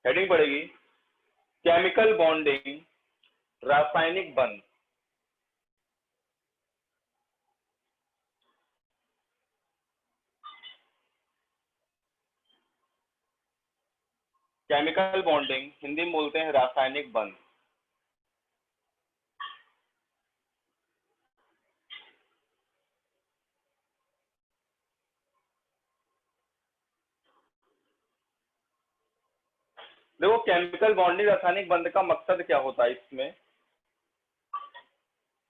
Heading पड़ेगी chemical bonding, रासायनिक बंध। केमिकल बॉन्डिंग हिंदी में बोलते हैं रासायनिक बंध। देखो केमिकल बॉन्डिंग रासायनिक बंध का मकसद क्या होता है इसमें,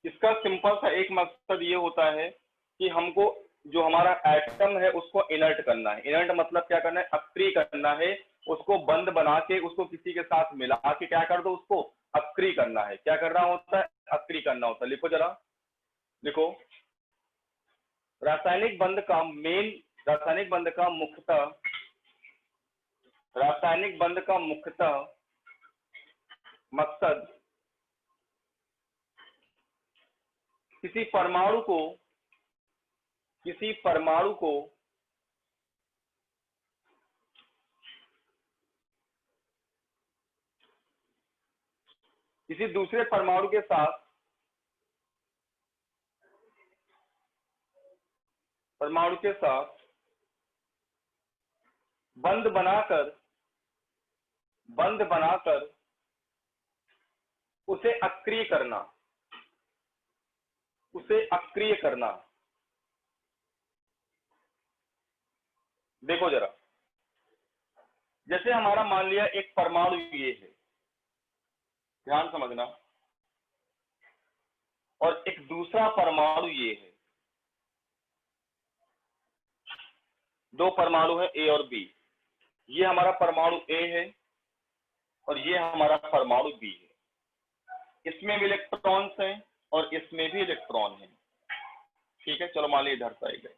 इसका सिंपल सा एक मकसद ये होता है कि हमको जो हमारा एटम है उसको इनर्ट करना है। इनर्ट मतलब क्या करना है, अक्रिय करना है। उसको बंद बना के उसको किसी के साथ मिला के क्या कर दो, उसको अक्रिय करना है। क्या करना होता है, अक्रिय करना होता है। लिखो जरा, लिखो रासायनिक बंध का मेन, रासायनिक बंध का मुख्यतः, रासायनिक बंध का मुख्यतः मकसद किसी परमाणु को, किसी परमाणु को किसी दूसरे परमाणु के साथ, परमाणु के साथ बंध बनाकर, बंध बनाकर उसे अक्रिय करना, उसे अक्रिय करना। देखो जरा, जैसे हमारा मान लिया एक परमाणु ये है, ध्यान समझना, और एक दूसरा परमाणु ये है। दो परमाणु है ए और बी। ये हमारा परमाणु ए है और ये हमारा परमाणु बी है। इसमें भी इलेक्ट्रॉन्स हैं और इसमें भी इलेक्ट्रॉन है। ठीक है, चलो मान लीजिए इधर साइड है।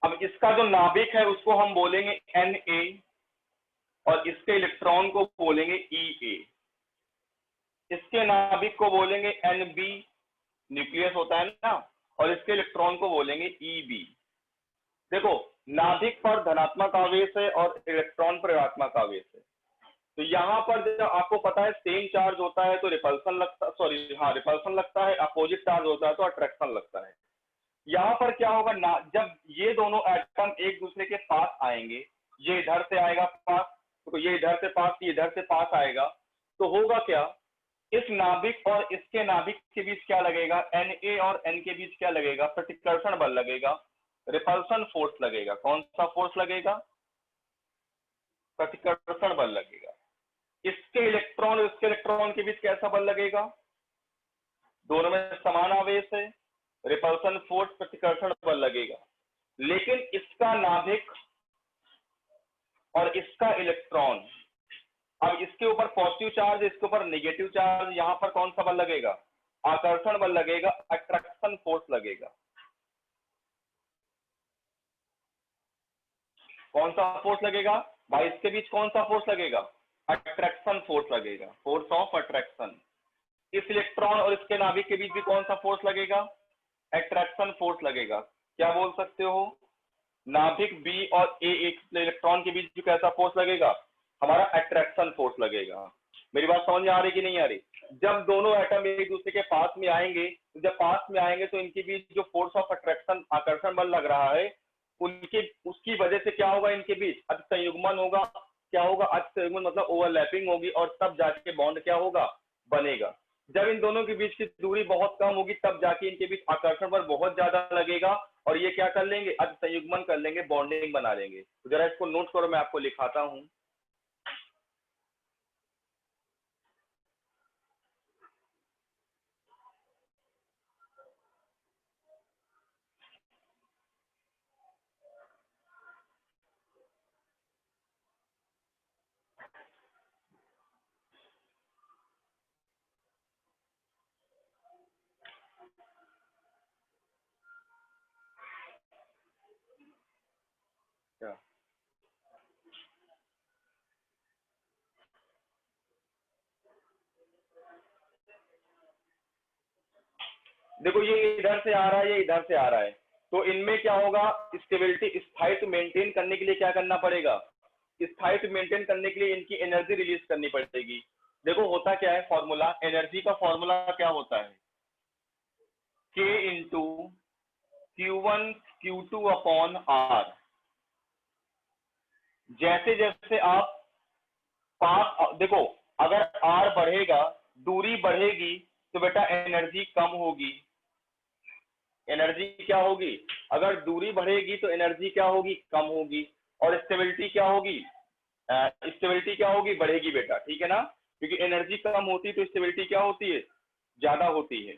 अब इसका जो नाभिक है उसको हम बोलेंगे Na और इसके इलेक्ट्रॉन को बोलेंगे Ea। इसके नाभिक को बोलेंगे Nb, न्यूक्लियस होता है ना, और इसके इलेक्ट्रॉन को बोलेंगे Eb। देखो नाभिक पर धनात्मक आवेश है और इलेक्ट्रॉन पर ऋणात्मक आवेश है। तो यहाँ पर जब आपको पता है सेम चार्ज होता है तो रिपल्सन लगता, सॉरी हाँ रिपल्सन लगता है, अपोजिट चार्ज होता है तो अट्रैक्शन लगता है। यहाँ पर क्या होगा ना, जब ये दोनों एटम एक दूसरे के पास आएंगे, ये इधर से आएगा पास, तो ये इधर से पास, ये इधर से पास आएगा, तो होगा क्या, इस नाभिक और इसके नाभिक के बीच क्या लगेगा, Na और N के बीच क्या लगेगा, प्रतिकर्षण बल लगेगा, रिपल्सन फोर्स लगेगा। कौन सा फोर्स लगेगा, प्रतिकर्षण बल लगेगा। इसके इलेक्ट्रॉन और इसके इलेक्ट्रॉन के बीच कैसा बल लगेगा, दोनों में समान आवेश है, रिपल्सन फोर्स, प्रतिकर्षण बल लगेगा। लेकिन इसका नाभिक और इसका इलेक्ट्रॉन, अब इसके ऊपर पॉजिटिव चार्ज, इसके ऊपर नेगेटिव चार्ज, यहां पर कौन सा बल लगेगा, आकर्षण बल लगेगा, अट्रैक्शन फोर्स लगेगा। कौन सा फोर्स लगेगा भाई, इसके बीच कौन सा फोर्स लगेगा, अट्रैक्शन फोर्स लगेगा, फोर्स ऑफ अट्रैक्शन। इस इलेक्ट्रॉन और इसके नाभिक के बीच भी कौन सा फोर्स लगेगा, अट्रैक्शन फोर्स लगेगा। क्या बोल सकते हो, नाभिक बी और ए एक इलेक्ट्रॉन के बीच भी कैसा फोर्स लगेगा, हमारा अट्रैक्शन फोर्स लगेगा। मेरी बात समझ में आ रही कि नहीं आ रही। जब दोनों एटम एक दूसरे के पास में आएंगे, जब पास में आएंगे तो इनके बीच जो फोर्स ऑफ अट्रैक्शन, आकर्षण बल लग रहा है, उनके उसकी वजह से क्या होगा, इनके बीच अतिसंयुग्मन होगा। क्या होगा, अतिसंयुग्मन मतलब ओवरलैपिंग होगी और तब जाके बॉन्ड क्या होगा, बनेगा। जब इन दोनों के बीच की दूरी बहुत कम होगी तब जाके इनके बीच आकर्षण बल बहुत ज्यादा लगेगा और ये क्या कर लेंगे, अतिसंयुग्मन कर लेंगे, बॉन्डिंग बना लेंगे। तो जरा इसको नोट करो, मैं आपको लिखाता हूं। क्या देखो, ये इधर से आ रहा है, ये इधर से आ रहा है, तो इनमें क्या होगा, स्टेबिलिटी, स्थायित्व मेंटेन करने के लिए क्या करना पड़ेगा, स्थायित्व मेंटेन करने के लिए इनकी एनर्जी रिलीज करनी पड़ेगी। देखो होता क्या है फॉर्मूला, एनर्जी का फॉर्मूला क्या होता है, K into Q1 Q2 upon R। जैसे जैसे आप पास देखो, अगर R बढ़ेगा, दूरी बढ़ेगी, तो बेटा एनर्जी कम होगी। एनर्जी क्या होगी, अगर दूरी बढ़ेगी तो एनर्जी क्या होगी, कम होगी। और स्टेबिलिटी क्या होगी, स्टेबिलिटी क्या होगी, बढ़ेगी बेटा, ठीक है ना, क्योंकि एनर्जी कम होती है तो स्टेबिलिटी क्या होती है, ज्यादा होती है।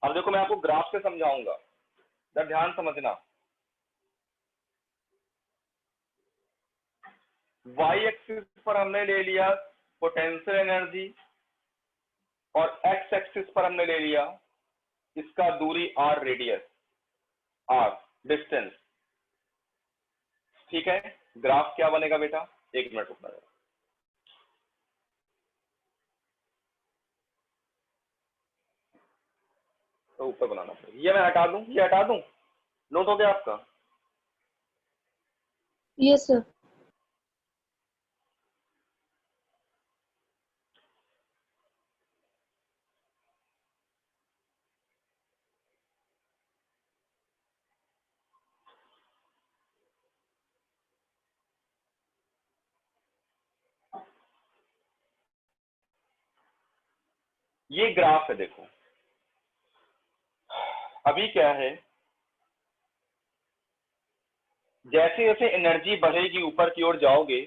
अब देखो मैं आपको ग्राफ से समझाऊंगा, जरा ध्यान समझना। वाई एक्सिस पर हमने ले लिया पोटेंशियल एनर्जी और एक्स एक्सिस पर हमने ले लिया इसका दूरी आर, रेडियस आर, डिस्टेंस, ठीक है। ग्राफ क्या बनेगा बेटा, एक मिनट रुकना है। तो ऊपर बनाना पड़ेगा, ये मैं हटा दूं, ये हटा दूं, नोट हो गया आपका। Yes sir. ये ग्राफ है, देखो अभी क्या है, जैसे जैसे एनर्जी बढ़ेगी ऊपर की ओर जाओगे,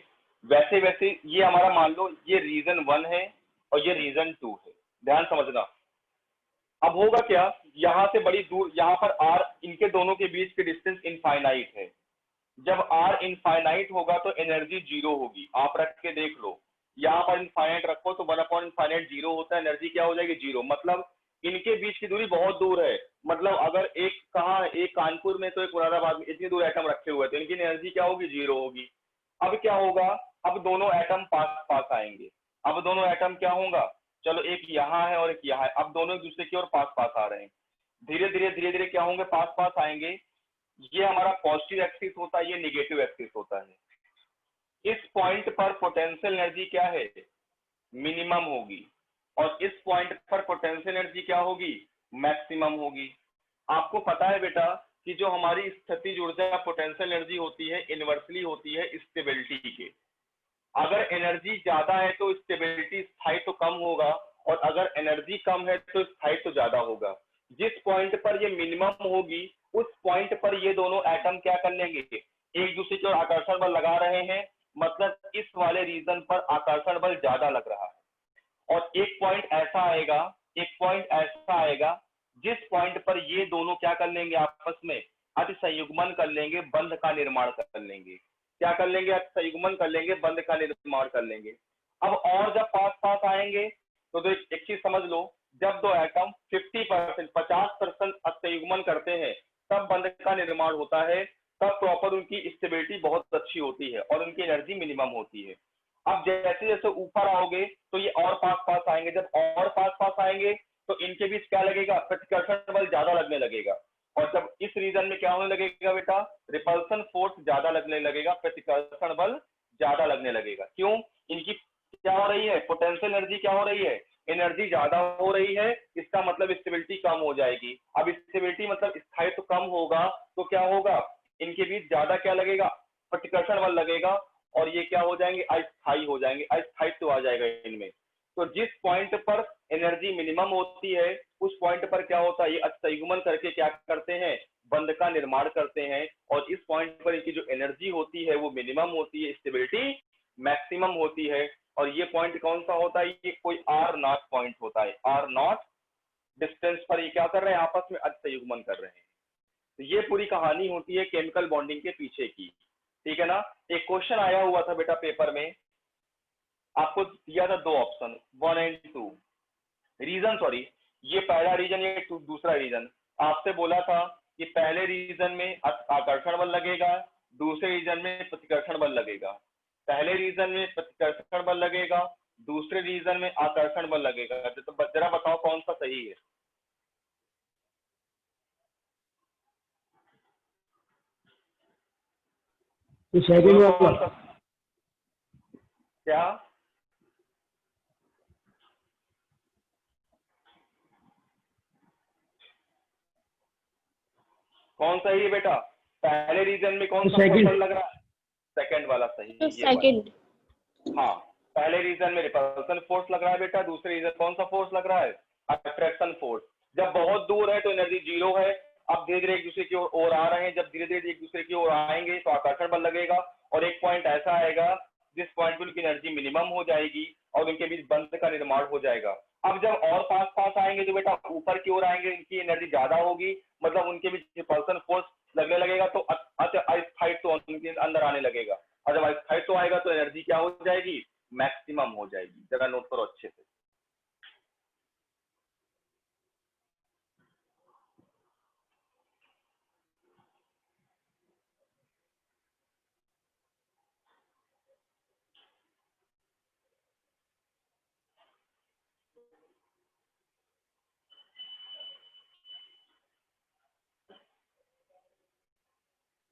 वैसे वैसे ये हमारा मान लो ये रीजन 1 है और ये रीजन 2 है, ध्यान समझना। अब होगा क्या, यहां से बड़ी दूर, यहां पर आर, इनके दोनों के बीच की डिस्टेंस इनफाइनाइट है। जब आर इनफाइनाइट होगा तो एनर्जी जीरो होगी, आप रख के देख लो, यहाँ पर इनफाइनाइट रखो तो 1/इनफाइनाइट जीरो होता है, एनर्जी क्या हो जाएगी, जीरो। मतलब इनके बीच की दूरी बहुत दूर है, मतलब अगर एक कहाँ है, एक कानपुर में तो एक मुरादाबाद में, इतनी दूर एटम रखे हुए, तो इनकी एनर्जी क्या होगी, जीरो होगी। अब क्या होगा, अब दोनों एटम पास पास आएंगे। अब दोनों एटम क्या होगा, चलो एक यहाँ है और एक यहाँ है, अब दोनों एक दूसरे की ओर पास पास आ रहे हैं, धीरे धीरे क्या होंगे, पास पास आएंगे। ये हमारा पॉजिटिव एक्सिस होता है, ये निगेटिव एक्सिस होता है। इस पॉइंट पर पोटेंशियल एनर्जी क्या है, मिनिमम होगी, और इस पॉइंट पर पोटेंशियल एनर्जी क्या होगी, मैक्सिमम होगी। आपको पता है बेटा कि जो हमारी स्थितिज ऊर्जा पोटेंशियल एनर्जी होती है, इनवर्सली होती है स्टेबिलिटी के। अगर एनर्जी ज्यादा है तो स्टेबिलिटी, स्थायित्व तो कम होगा, और अगर एनर्जी कम है तो स्थायित्व तो ज्यादा होगा। जिस पॉइंट पर ये मिनिमम होगी, उस पॉइंट पर ये दोनों एटम क्या कर लेंगे, एक दूसरे की ओर आकर्षण बल लगा रहे हैं, मतलब इस वाले रीजन पर आकर्षण बल ज्यादा लग रहा है। और एक पॉइंट ऐसा आएगा, एक पॉइंट ऐसा आएगा जिस पॉइंट पर ये दोनों क्या कर लेंगे, आपस में अतिसंयुग्मन कर लेंगे, बंध का निर्माण कर लेंगे। क्या कर लेंगे, अतिसंयुग्मन कर लेंगे, बंध का निर्माण कर लेंगे। अब और जब पास पास आएंगे तो एक चीज समझ लो, जब दो एटम 50%, 50% अतिसंयुग्मन करते हैं, तब बंध का निर्माण होता है, तब प्रॉपर उनकी स्टेबिलिटी बहुत अच्छी होती है और उनकी एनर्जी मिनिमम होती है। अब जैसे जैसे ऊपर आओगे तो ये और पास पास आएंगे, जब और पास पास आएंगे तो इनके बीच क्या लगेगा, प्रतिकर्षण बल ज्यादा लगने लगेगा। और जब इस रीजन में क्या होने लगेगा बेटा, रिपल्सन फोर्स ज्यादा लगने लगेगा, प्रतिकर्षण बल ज्यादा लगने लगेगा। क्यों, इनकी क्या हो रही है, पोटेंशियल एनर्जी क्या हो रही है, एनर्जी ज्यादा हो रही है, इसका मतलब स्टेबिलिटी कम हो जाएगी। अब स्टेबिलिटी मतलब स्थायित्व तो कम होगा, तो क्या होगा, इनके बीच ज्यादा क्या लगेगा, प्रतिकर्षण बल लगेगा, और ये क्या हो जाएंगे, अस्थायी हो जाएंगे, अस्थायित्व आ जाएगा इनमें। तो जिस पॉइंट पर एनर्जी मिनिमम होती है, उस पॉइंट पर क्या होता है, ये अतिसंयुग्मन करके क्या करते हैं, बंध का निर्माण करते हैं, और इस पॉइंट पर इनकी जो एनर्जी होती है वो मिनिमम होती है, स्टेबिलिटी मैक्सिमम होती है। और ये पॉइंट कौन सा होता है, ये कोई आर नॉट पॉइंट होता है, आर नॉट डिस्टेंस पर ये क्या कर रहे हैं, आपस में अतिसंयुग्मन कर रहे हैं। तो ये पूरी कहानी होती है केमिकल बॉन्डिंग के पीछे की, ठीक है ना। एक क्वेश्चन आया हुआ था बेटा पेपर में, आपको दिया था दो ऑप्शन, 1 एंड 2 रीजन, सॉरी ये पहला रीजन, ये दूसरा रीजन। आपसे बोला था कि पहले रीजन में आकर्षण बल लगेगा, दूसरे रीजन में प्रतिकर्षण बल लगेगा। पहले रीजन में प्रतिकर्षण बल लगेगा, दूसरे रीजन में आकर्षण बल लगेगा। तो जरा बताओ कौन सा सही है? तो सेकंड कौन वाला। सा? क्या? कौन सही है बेटा? पहले रीजन में कौन सा फोर्स बल लग रहा है? सेकंड वाला सही है, ये सेकंड। हाँ, पहले रीजन में रिपल्सन फोर्स लग रहा है बेटा, दूसरे रीजन कौन सा फोर्स लग रहा है? Attraction force. जब बहुत दूर है तो एनर्जी जीरो है, अब धीरे धीरे एक दूसरे की ओर आ रहे हैं, जब धीरे धीरे एक दूसरे की ओर आएंगे तो आकर्षण बल लगेगा, और एक पॉइंट ऐसा आएगा जिस पॉइंट पे उनकी एनर्जी मिनिमम हो जाएगी और उनके बीच बंध का निर्माण हो जाएगा। अब जब और पास पास आएंगे तो बेटा ऊपर की ओर आएंगे, इनकी एनर्जी ज्यादा होगी, मतलब उनके बीच रिपल्सन फोर्स लगने लगेगा, तो अस्थायित्व तो उनके अंदर आने लगेगा, और जब अस्थायित्व तो आएगा तो एनर्जी क्या हो जाएगी? मैक्सिमम हो जाएगी। जरा नोट करो अच्छे से।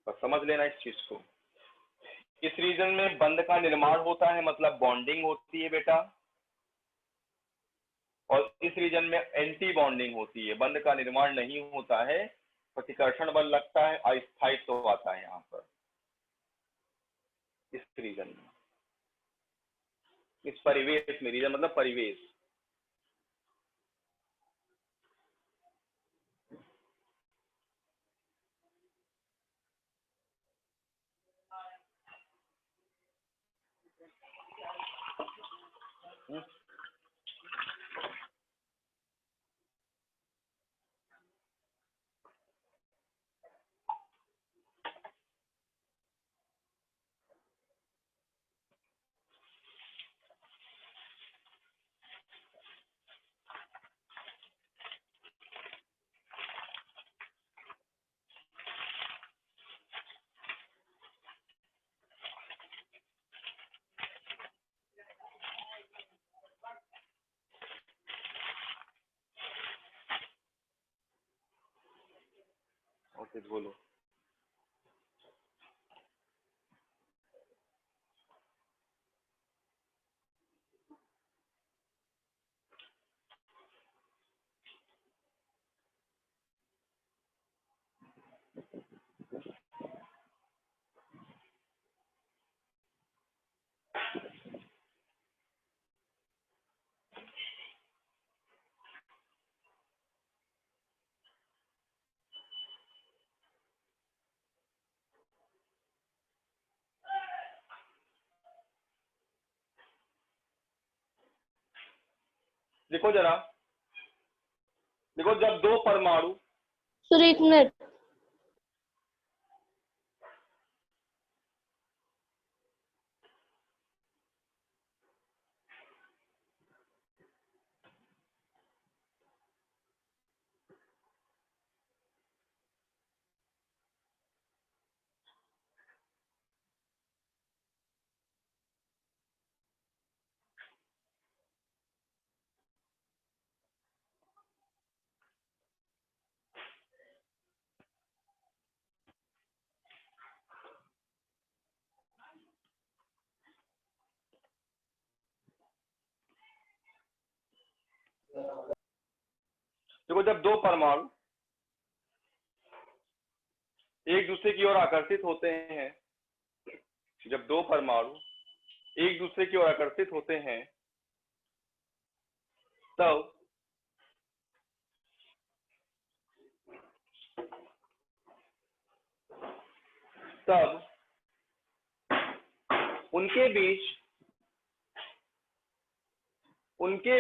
बस समझ लेना इस चीज को। इस रीजन में बंध का निर्माण होता है, मतलब बॉन्डिंग होती है बेटा, और इस रीजन में एंटी बॉन्डिंग होती है, बंध का निर्माण नहीं होता है, प्रतिकर्षण बल लगता है, अस्थायित्व तो आता है यहाँ पर इस रीजन में, इस परिवेश में। रीजन मतलब परिवेश। ओके, बोलो। देखो जरा, देखो जब दो परमाणु, सर एक मिनट। देखो जब दो परमाणु एक दूसरे की ओर आकर्षित होते हैं, जब दो परमाणु एक दूसरे की ओर आकर्षित होते हैं, तब तब उनके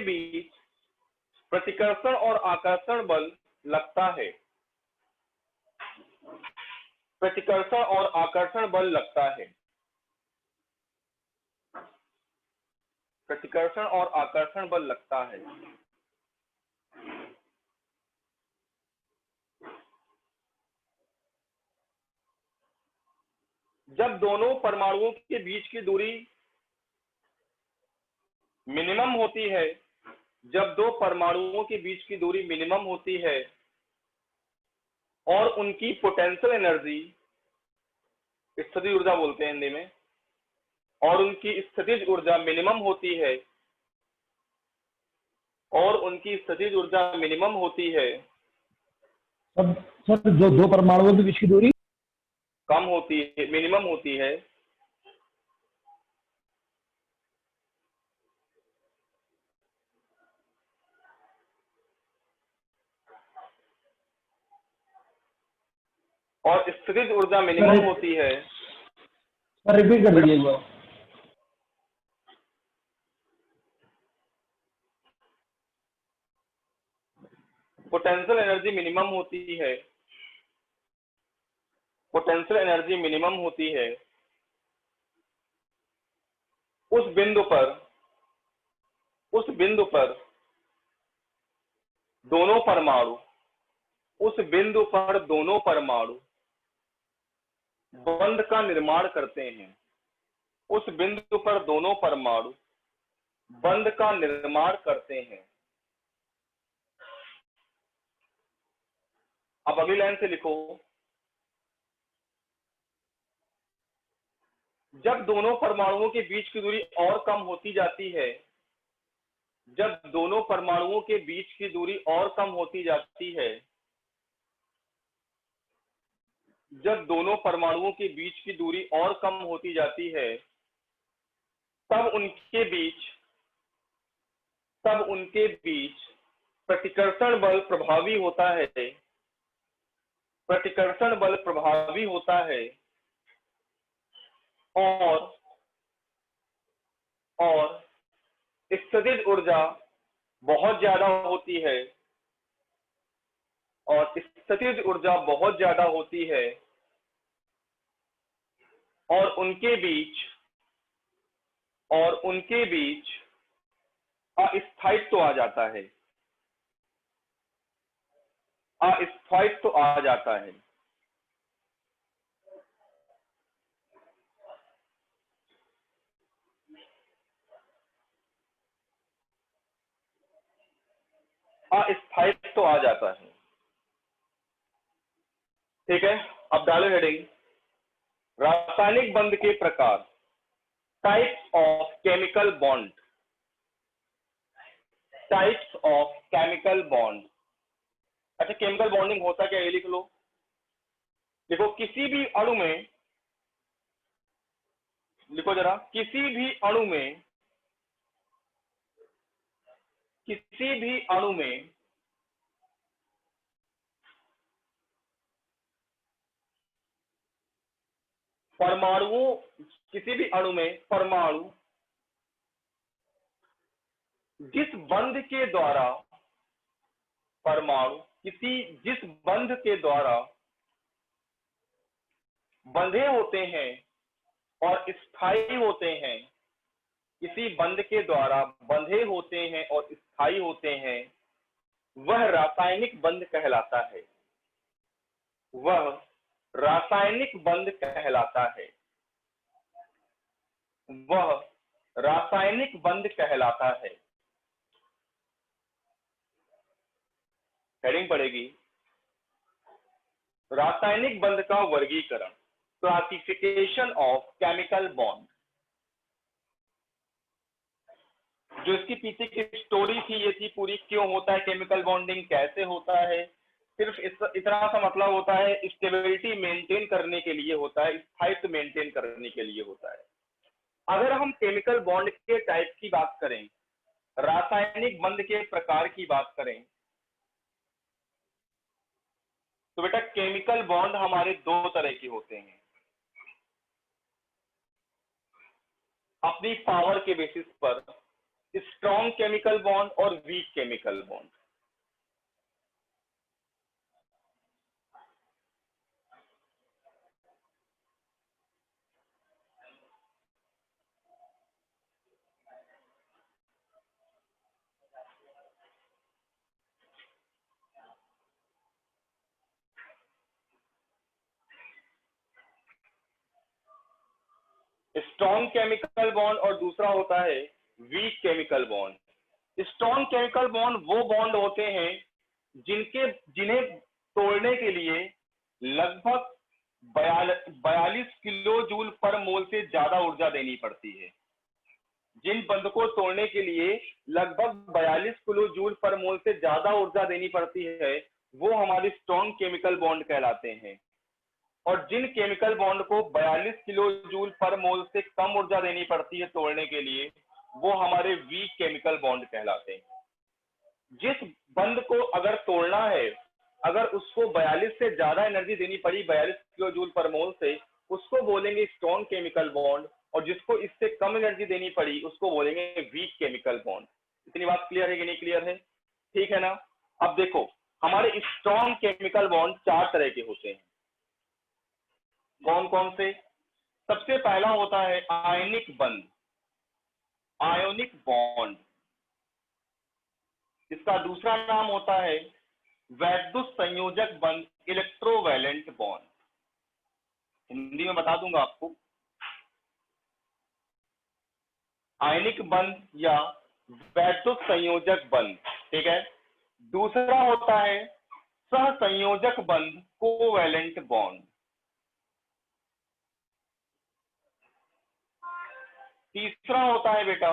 बीच प्रतिकर्षण और आकर्षण बल लगता है, प्रतिकर्षण और आकर्षण बल लगता है, प्रतिकर्षण और आकर्षण बल लगता है। जब दोनों परमाणुओं के बीच की दूरी मिनिमम होती है, जब दो परमाणुओं के बीच की दूरी मिनिमम होती है और उनकी पोटेंशियल एनर्जी, स्थितिज ऊर्जा बोलते हैं हिंदी में, और उनकी स्थितिज ऊर्जा मिनिमम होती है, और उनकी स्थितिज ऊर्जा मिनिमम होती है, सब सर जो दो परमाणुओं के बीच की दूरी कम होती है, मिनिमम होती है, और स्थितिज ऊर्जा मिनिमम होती है। सर रिपीट कर दीजिए एक बार। पोटेंशियल एनर्जी मिनिमम होती है, पोटेंशियल एनर्जी मिनिमम होती है उस बिंदु पर, उस बिंदु पर दोनों परमाणु, उस बिंदु पर दोनों परमाणु बंध का निर्माण करते हैं, उस बिंदु पर दोनों परमाणु बंध का निर्माण करते हैं। अब अगली लाइन से लिखो, जब दोनों परमाणुओं के बीच की दूरी और कम होती जाती है, जब दोनों परमाणुओं के बीच की दूरी और कम होती जाती है, जब दोनों परमाणुओं के बीच की दूरी और कम होती जाती है, तब उनके बीच, तब उनके बीच प्रतिकर्षण बल प्रभावी होता है, प्रतिकर्षण बल प्रभावी होता है, और स्थितिज ऊर्जा बहुत ज्यादा होती है, और स्थितिज ऊर्जा बहुत ज्यादा होती है, और उनके बीच, और उनके बीच अस्थायित्व आ जाता है, अस्थायित्व आ जाता है। अस्थायित्व आ जाता है। ठीक है, अब डालो हेडिंग, रासायनिक बंध के प्रकार, types of chemical bond, types of chemical bond. अच्छा, केमिकल बॉन्डिंग होता क्या, ये लिख लो। देखो, किसी भी अणु में, लिखो जरा, किसी भी अणु में, किसी भी अणु में परमाणुओं, किसी भी अणु में परमाणु जिस बंध के द्वारा, परमाणु जिस बंध के द्वारा बंधे होते हैं और स्थायी होते हैं, किसी बंध के द्वारा बंधे होते हैं और स्थायी होते हैं, वह रासायनिक बंध कहलाता है, वह रासायनिक बंध कहलाता है, वह रासायनिक बंध कहलाता है। हेडिंग पड़ेगी, रासायनिक बंध का वर्गीकरण, क्लासिफिकेशन ऑफ केमिकल बॉन्ड। जो इसकी पीछे की स्टोरी थी, ये थी पूरी, क्यों होता है केमिकल बॉन्डिंग, कैसे होता है, सिर्फ इतना सा मतलब होता है, स्टेबिलिटी मेंटेन करने के लिए होता है, स्थायित्व मेंटेन करने के लिए होता है। अगर हम केमिकल बॉन्ड के टाइप की बात करें, रासायनिक बंध के प्रकार की बात करें, तो बेटा केमिकल बॉन्ड हमारे दो तरह के होते हैं, अपनी पावर के बेसिस पर, स्ट्रॉन्ग केमिकल बॉन्ड और weak chemical bond. Strong chemical bond और दूसरा होता है weak chemical bond. Strong chemical bond वो बॉन्ड होते हैं जिन्हें तोड़ने के लिए लगभग 42 किलो जूल पर मोल से ज्यादा ऊर्जा देनी पड़ती है। जिन बंध को तोड़ने के लिए लगभग 42 किलो जूल पर मोल से ज्यादा ऊर्जा देनी पड़ती है वो हमारी स्ट्रॉन्ग केमिकल बॉन्ड कहलाते हैं। और जिन केमिकल बॉन्ड को 42 किलो जूल पर मोल से कम ऊर्जा देनी पड़ती है तोड़ने के लिए वो हमारे वीक केमिकल बॉन्ड कहलाते हैं। जिस बंध को अगर तोड़ना है, अगर उसको 42 से ज्यादा एनर्जी देनी पड़ी 42 किलो जूल पर मोल से, उसको बोलेंगे स्ट्रॉन्ग केमिकल बॉन्ड, और जिसको इससे कम एनर्जी देनी पड़ी उसको बोलेंगे वीक केमिकल बॉन्ड। इतनी बात क्लियर है कि नहीं क्लियर है? ठीक है ना। अब देखो हमारे स्ट्रॉन्ग केमिकल बॉन्ड 4 तरह के होते हैं। कौन कौन से? सबसे पहला होता है आयनिक बंध, आयोनिक बॉन्ड। इसका दूसरा नाम होता है वैद्युत संयोजक बंध, इलेक्ट्रोवैलेंट बॉन्ड। हिंदी में बता दूंगा आपको, आयनिक बंध या वैद्युत संयोजक बंध, ठीक है। दूसरा होता है सहसंयोजक बंध, कोवैलेंट बॉन्ड। तीसरा होता है बेटा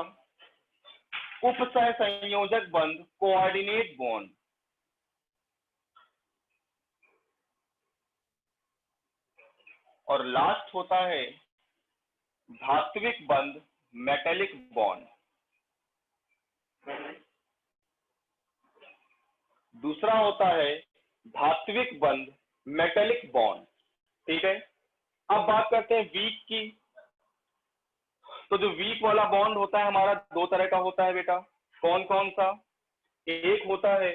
उपसहसंयोजक बंध, कोऑर्डिनेट बॉन्ड। और लास्ट होता है धात्विक बंध, मेटेलिक बॉन्ड। दूसरा होता है धात्विक बंध, मेटेलिक बॉन्ड, ठीक है। अब बात करते हैं वीक की। तो जो वीक वाला बॉन्ड होता है हमारा 2 तरह का होता है बेटा। कौन कौन सा? एक होता है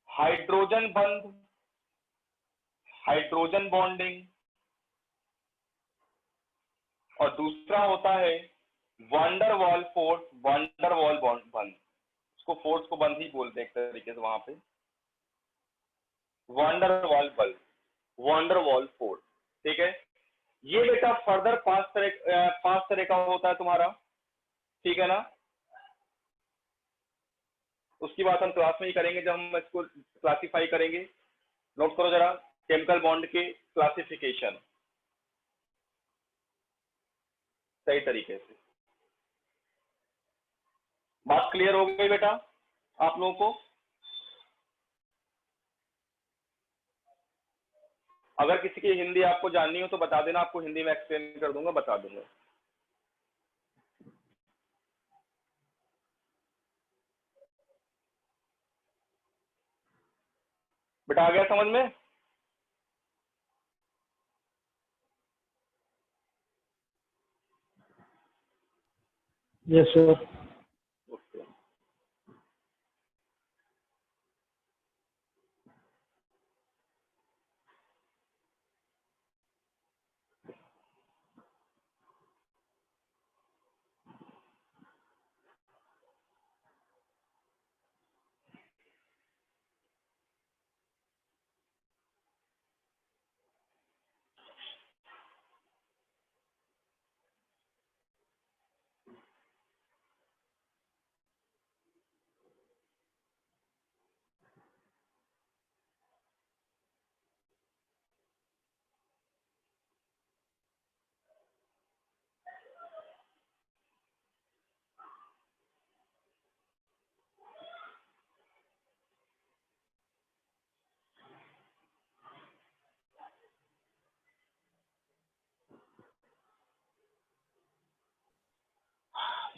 हाइड्रोजन बंध, हाइड्रोजन बॉन्डिंग, और दूसरा होता है वंडरवॉल फोर्स, वंडरवॉल बंध। उसको फोर्स को बंध ही बोलते हैं एक तरीके से वहां पे, वंडरवॉल बल, वंडरवॉल फोर्स, ठीक है। ये बेटा फर्दर 5 तरह का होता है तुम्हारा, ठीक है ना। उसकी बात हम क्लास में ही करेंगे जब हम इसको क्लासिफाई करेंगे। नोट करो जरा केमिकल बॉन्ड के क्लासिफिकेशन सही तरीके से। बात क्लियर हो गई बेटा आप लोगों को? अगर किसी की हिंदी आपको जाननी हो तो बता देना, आपको हिंदी में एक्सप्लेन कर दूंगा, बता दूंगा। बेटा आ गया समझ में? Yes sir. ओके।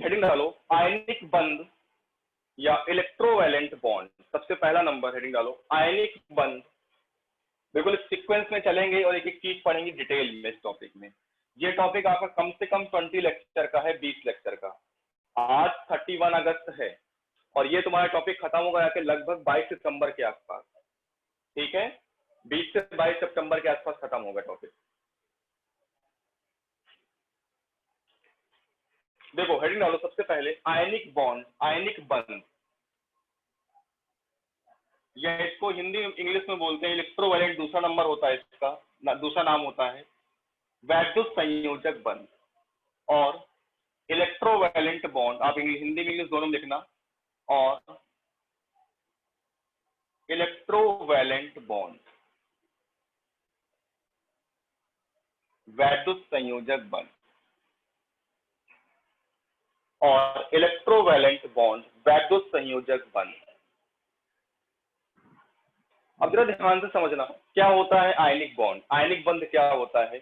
हेडिंग डालो आयनिक बंध या इलेक्ट्रोवैलेंट बॉन्ड। सबसे पहला नंबर हेडिंग डालो आयनिक बंध। बिल्कुल सीक्वेंस में चलेंगे और एक एक चीज पढ़ेंगे डिटेल में इस टॉपिक में। ये टॉपिक आपका कम से कम 20 लेक्चर का है, 20 लेक्चर का। आज 31 अगस्त है और ये तुम्हारा टॉपिक खत्म होगा जाके लगभग 22 सितंबर के आसपास, ठीक है। 20 से 22 सितंबर के आसपास खत्म होगा टॉपिक। देखो हेडिंग डालो सबसे पहले आयनिक बॉन्ड, आयनिक बंध, या इसको हिंदी इंग्लिश में बोलते हैं इलेक्ट्रोवैलेंट, दूसरा नंबर होता है इसका। दूसरा नाम होता है वैद्युत संयोजक बंध और इलेक्ट्रोवैलेंट बॉन्ड। आप हिंदी में इंग्लिश दोनों में लिखना। और इलेक्ट्रोवैलेंट बॉन्ड, वैद्युत संयोजक बंध और इलेक्ट्रोवैलेंट बॉन्ड, वैद्युत संयोजक बंध। अब जरा ध्यान से समझना क्या होता है आयनिक बॉन्ड, आयनिक बंध क्या होता है।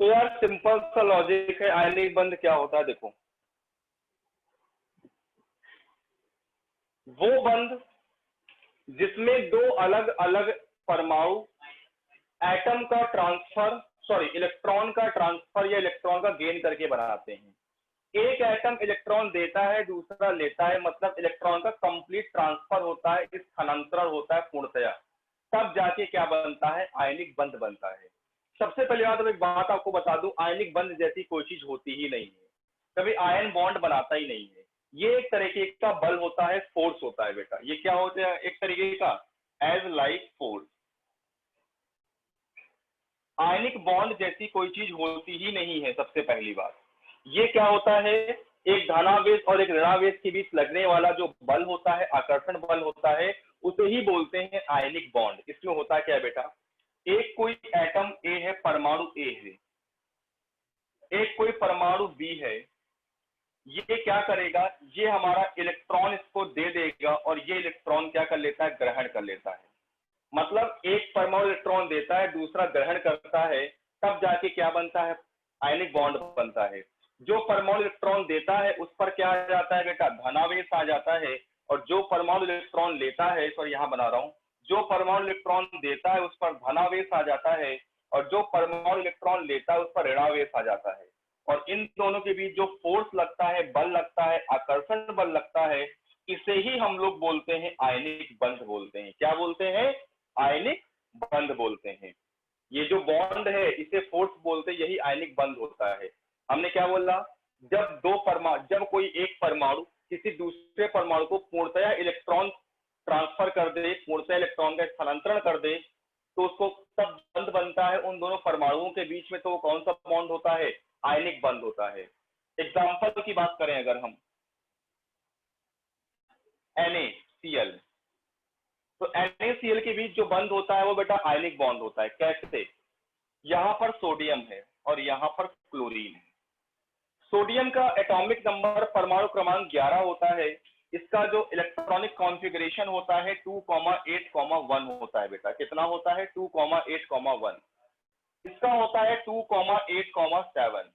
तो यार सिंपल सा लॉजिक है, आयनिक बंध क्या होता है। देखो, वो बंध जिसमें दो अलग अलग परमाणु एटम का ट्रांसफर, सॉरी इलेक्ट्रॉन का ट्रांसफर या इलेक्ट्रॉन का गेन करके बनाते हैं। एक एटम इलेक्ट्रॉन देता है, दूसरा लेता है, मतलब इलेक्ट्रॉन का कंप्लीट ट्रांसफर होता है, स्थानांतरण होता है पूर्णतया, तब जाके क्या बनता है, आयनिक बंध बनता है। सबसे पहले बात, एक बात आपको बता दूं, आयनिक बंध जैसी कोई चीज होती ही नहीं है, कभी आयन बॉन्ड बनाता ही नहीं है। ये एक तरीके का बल होता है, फोर्स होता है बेटा। ये क्या होता है, एक तरीके का as like force. Ionic bond जैसी कोई चीज होती ही नहीं है। सबसे पहली बात, ये क्या होता है, एक धनावेश और एक ऋणावेश के बीच लगने वाला जो बल होता है, आकर्षण बल होता है, उसे ही बोलते हैं आयनिक बॉन्ड। इसमें होता क्या है बेटा, एक कोई एटम ए है, परमाणु ए है, एक कोई परमाणु बी है, ये क्या करेगा, ये हमारा इलेक्ट्रॉन इसको दे देगा और ये इलेक्ट्रॉन क्या कर लेता है, ग्रहण कर लेता है। मतलब एक परमाणु इलेक्ट्रॉन देता है, दूसरा ग्रहण करता है, तब जाके क्या बनता है, आयनिक बॉन्ड बनता है। जो परमाणु इलेक्ट्रॉन देता है उस पर क्या आ जाता है बेटा, धनावेश आ जाता है, और जो परमाणु इलेक्ट्रॉन लेता है, सॉरी यहां बना रहा हूं, जो परमाणु इलेक्ट्रॉन देता है उस पर धनावेश आ जाता है, और जो परमाणु इलेक्ट्रॉन लेता है उस पर ऋणावेश आ जाता है। और इन दोनों के बीच जो फोर्स लगता है, बल लगता है, आकर्षण बल लगता है, इसे ही हम लोग बोलते हैं आयनिक बंध बोलते हैं। क्या बोलते हैं, आयनिक बंध बोलते हैं। ये जो बॉन्ड है इसे फोर्स बोलते हैं, यही आयनिक बंध होता है। हमने क्या बोला, जब कोई एक परमाणु किसी दूसरे परमाणु को पूर्णतया इलेक्ट्रॉन ट्रांसफर कर दे, पूर्णतया इलेक्ट्रॉन का स्थानांतरण कर दे, तो उसको तब बंध बनता है उन दोनों परमाणुओं के बीच में। तो वो कौन सा बॉन्ड होता है, आयनिक बंध होता है। एग्जाम्पल की बात करें अगर हम, NaCl, तो NaCl के बीच जो बंध होता है वो बेटा आयनिक बॉन्ड होता है। कैसे, यहां पर सोडियम है और यहां पर क्लोरीन है। सोडियम का एटॉमिक नंबर, परमाणु क्रमांक 11 होता है। इसका जो इलेक्ट्रॉनिक कॉन्फ़िगरेशन होता है 2,8,1 होता है बेटा। कितना होता है, 2,8,1। इसका होता है 2,8,7।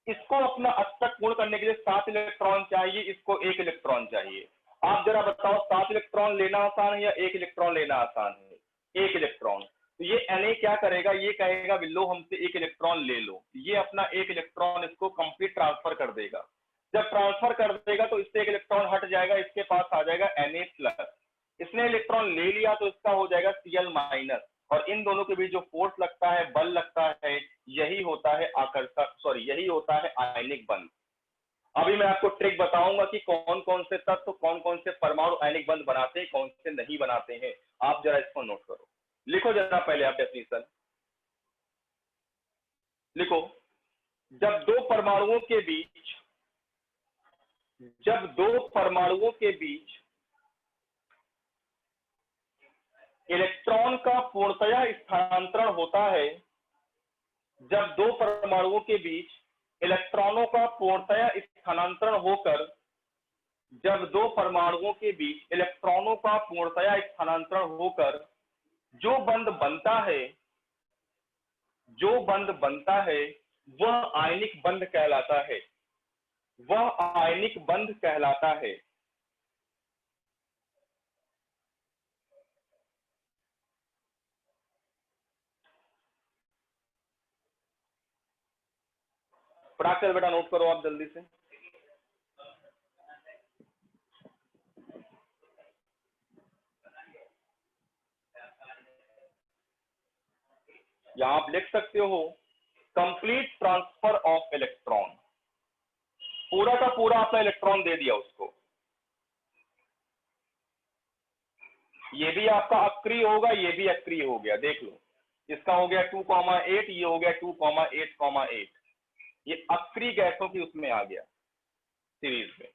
इसको अपना अष्टक पूर्ण करने के लिए 7 इलेक्ट्रॉन चाहिए, इसको 1 इलेक्ट्रॉन चाहिए। आप जरा बताओ 7 इलेक्ट्रॉन लेना आसान है या 1 इलेक्ट्रॉन लेना आसान है, 1 इलेक्ट्रॉन। तो ये Na क्या करेगा, ये कहेगा बिल्लो हमसे 1 इलेक्ट्रॉन ले लो, ये अपना 1 इलेक्ट्रॉन इसको कंप्लीट ट्रांसफर कर देगा। जब ट्रांसफर कर देगा तो इससे 1 इलेक्ट्रॉन हट जाएगा, इसके पास आ जाएगा Na+। इसने इलेक्ट्रॉन ले लिया तो इसका हो जाएगा Cl-। और इन दोनों के बीच जो फोर्स लगता है, बल लगता है, यही होता है आकर्षण, सॉरी यही होता है आयनिक बंध। अभी मैं आपको ट्रिक बताऊंगा कि कौन कौन से तत्व, कौन कौन से परमाणु आयनिक बंध बनाते हैं, कौन से नहीं बनाते हैं। आप जरा इसको नोट करो, लिखो जरा पहले आप डेफिनेशन लिखो। जब दो परमाणुओं के बीच इलेक्ट्रॉन का पूर्णतया स्थानांतरण होता है, जब दो परमाणुओं के बीच इलेक्ट्रॉनों का पूर्णतया स्थानांतरण होकर, जब दो परमाणुओं के बीच इलेक्ट्रॉनों का पूर्णतया स्थानांतरण होकर जो बंध बनता है वह आयनिक बंध कहलाता है, वह आयनिक बंध कहलाता है। फटाक बेटा नोट करो आप जल्दी से। यहां आप लिख सकते हो कंप्लीट ट्रांसफर ऑफ इलेक्ट्रॉन, पूरा का पूरा आपने इलेक्ट्रॉन दे दिया उसको। ये भी आपका अक्रिय होगा, ये भी अक्रिय हो गया, देख लो। इसका हो गया 2,8, ये हो गया 2,8,8। ये अक्रिय गैसों की उसमें आ गया सीरीज में,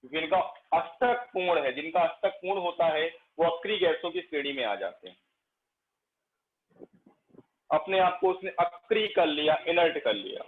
क्योंकि इनका अष्टक पूर्ण है, जिनका अष्टक पूर्ण होता है वो अक्रिय गैसों की श्रेणी में आ जाते हैं। अपने आप को उसने अक्रिय कर लिया, इनर्ट कर लिया।